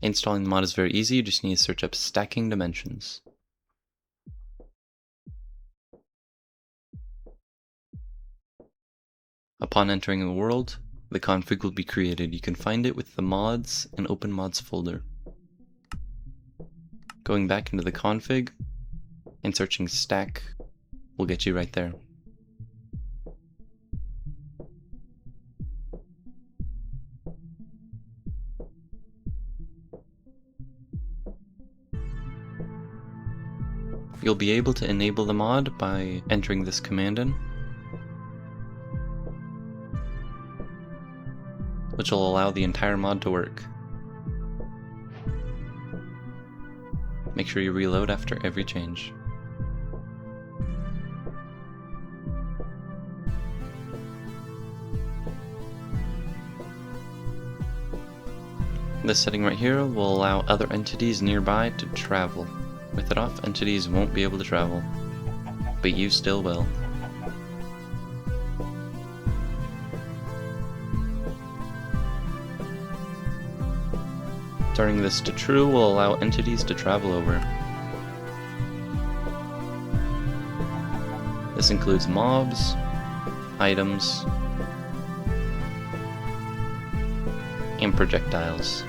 Installing the mod is very easy, you just need to search up stacking dimensions. Upon entering the world, the config will be created. You can find it with the mods and open mods folder. Going back into the config and searching stack will get you right there. You'll be able to enable the mod by entering this command in, which will allow the entire mod to work. Make sure you reload after every change. This setting right here will allow other entities nearby to travel. With it off, entities won't be able to travel, but you still will. Turning this to true will allow entities to travel over. This includes mobs, items, and projectiles.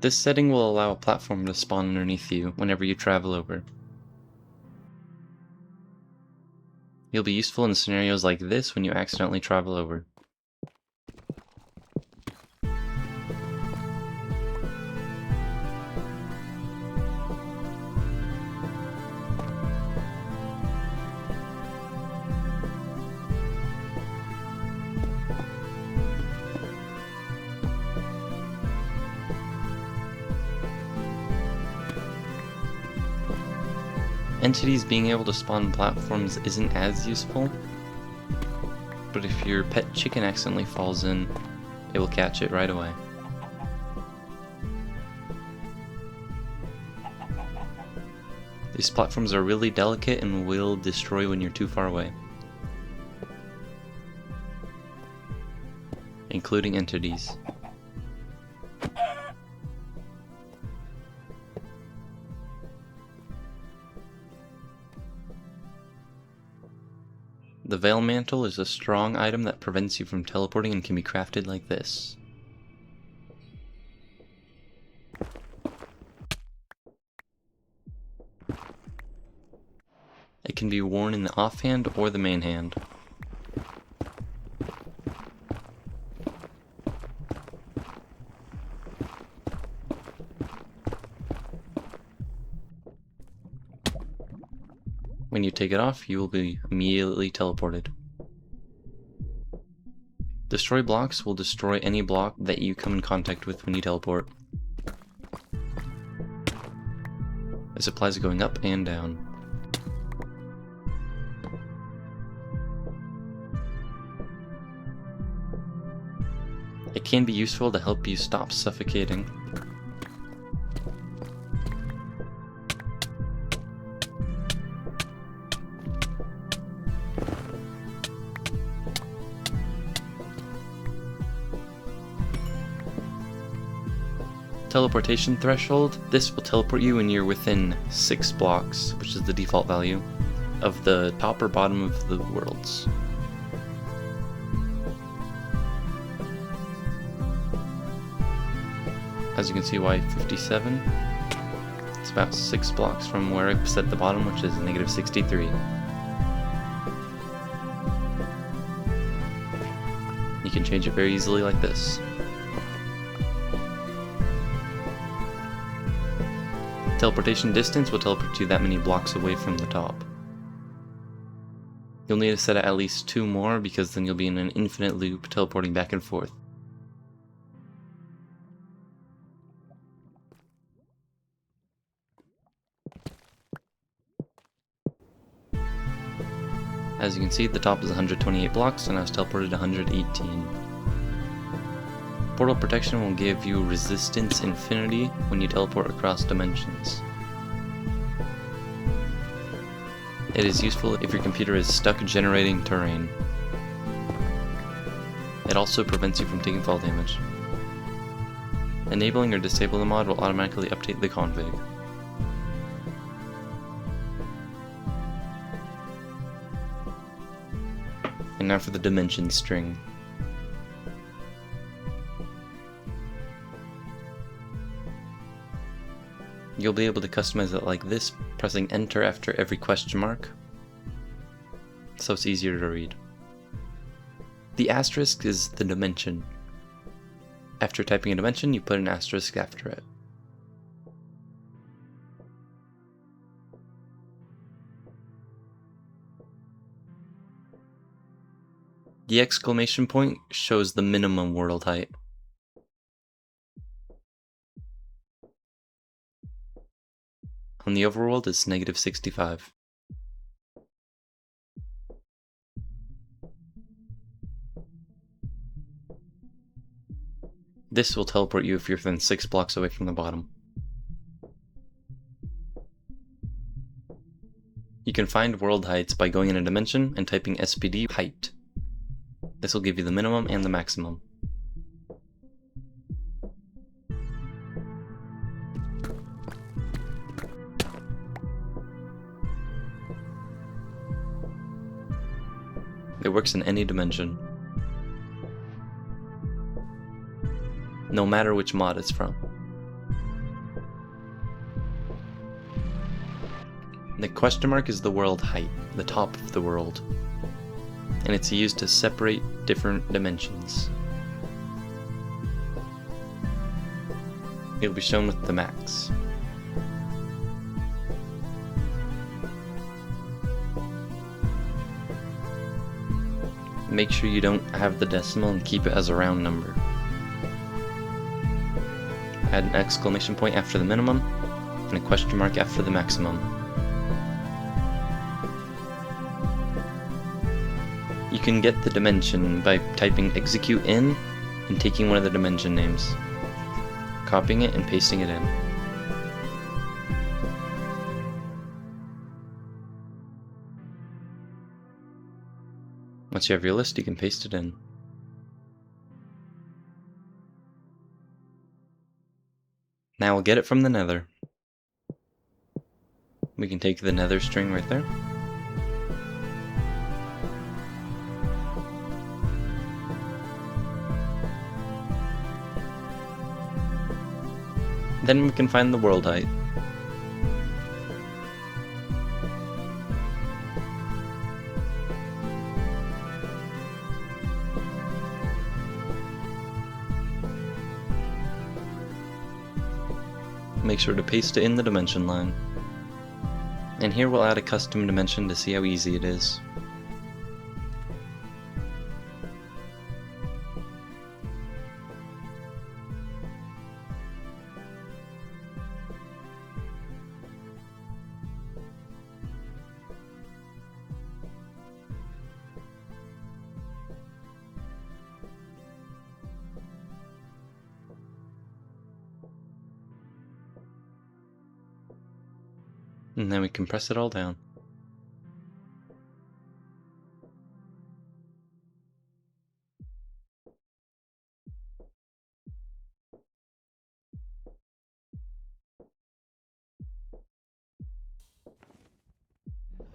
This setting will allow a platform to spawn underneath you whenever you travel over. You'll be useful in scenarios like this when you accidentally travel over. Entities being able to spawn platforms isn't as useful, but if your pet chicken accidentally falls in, it will catch it right away. These platforms are really delicate and will destroy when you're too far away, including entities. The Veil Mantle is a strong item that prevents you from teleporting and can be crafted like this. It can be worn in the offhand or the main hand. When you take it off, you will be immediately teleported. Destroy blocks will destroy any block that you come in contact with when you teleport. This applies to going up and down. It can be useful to help you stop suffocating. Teleportation Threshold. This will teleport you when you're within 6 blocks, which is the default value, of the top or bottom of the worlds. As you can see, Y57, it's about 6 blocks from where I set the bottom, which is -63. You can change it very easily like this. Teleportation Distance will teleport you that many blocks away from the top. You'll need to set it at least 2 more, because then you'll be in an infinite loop teleporting back and forth. As you can see, the top is 128 blocks and I was teleported 118. Portal Protection will give you resistance infinity when you teleport across dimensions. It is useful if your computer is stuck generating terrain. It also prevents you from taking fall damage. Enabling or disabling the mod will automatically update the config. And now for the dimension string. You'll be able to customize it like this, pressing enter after every question mark, so it's easier to read. The asterisk is the dimension. After typing a dimension, you put an asterisk after it. The exclamation point shows the minimum world height. On the overworld, it's -65. This will teleport you if you're within 6 blocks away from the bottom. You can find world heights by going in a dimension and typing spd.height. This will give you the minimum and the maximum. It works in any dimension, no matter which mod it's from. The question mark is the world height, the top of the world, and it's used to separate different dimensions. It'll be shown with the max. Make sure you don't have the decimal and keep it as a round number. Add an exclamation point after the minimum, and a question mark after the maximum. You can get the dimension by typing execute in and taking one of the dimension names, copying it and pasting it in. Once you have your list, you can paste it in. Now we'll get it from the nether. We can take the nether string right there. Then we can find the world height. Make sure to paste it in the dimension line. And here we'll add a custom dimension to see how easy it is. And then we compress it all down.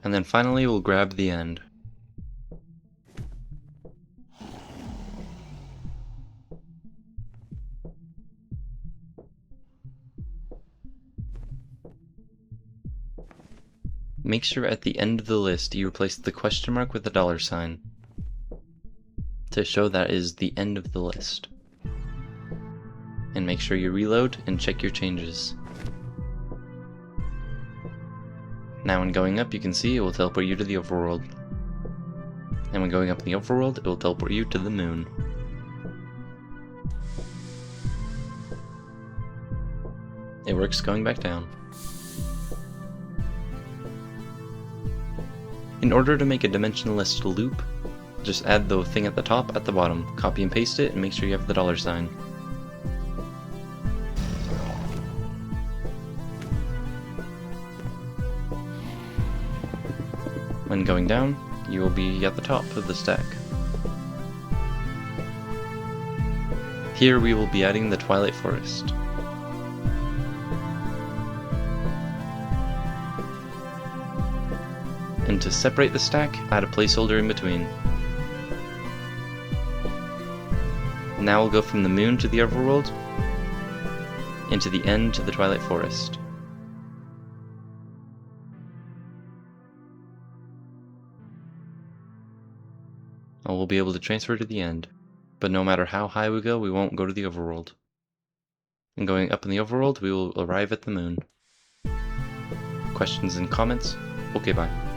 And then finally we'll grab the end. Make sure at the end of the list you replace the question mark with the $sign to show that is the end of the list. And make sure you reload and check your changes. Now when going up, you can see it will teleport you to the overworld. And when going up in the overworld, it will teleport you to the moon. It works going back down. In order to make a dimensionless loop, just add the thing at the top at the bottom, copy and paste it, and make sure you have the $sign. When going down, you will be at the top of the stack. Here we will be adding the Twilight Forest. And to separate the stack, add a placeholder in between. Now we'll go from the moon to the overworld, into the end to the Twilight Forest. And we'll be able to transfer to the end, but no matter how high we go, we won't go to the overworld. And going up in the overworld, we will arrive at the moon. Questions and comments? Okay, bye.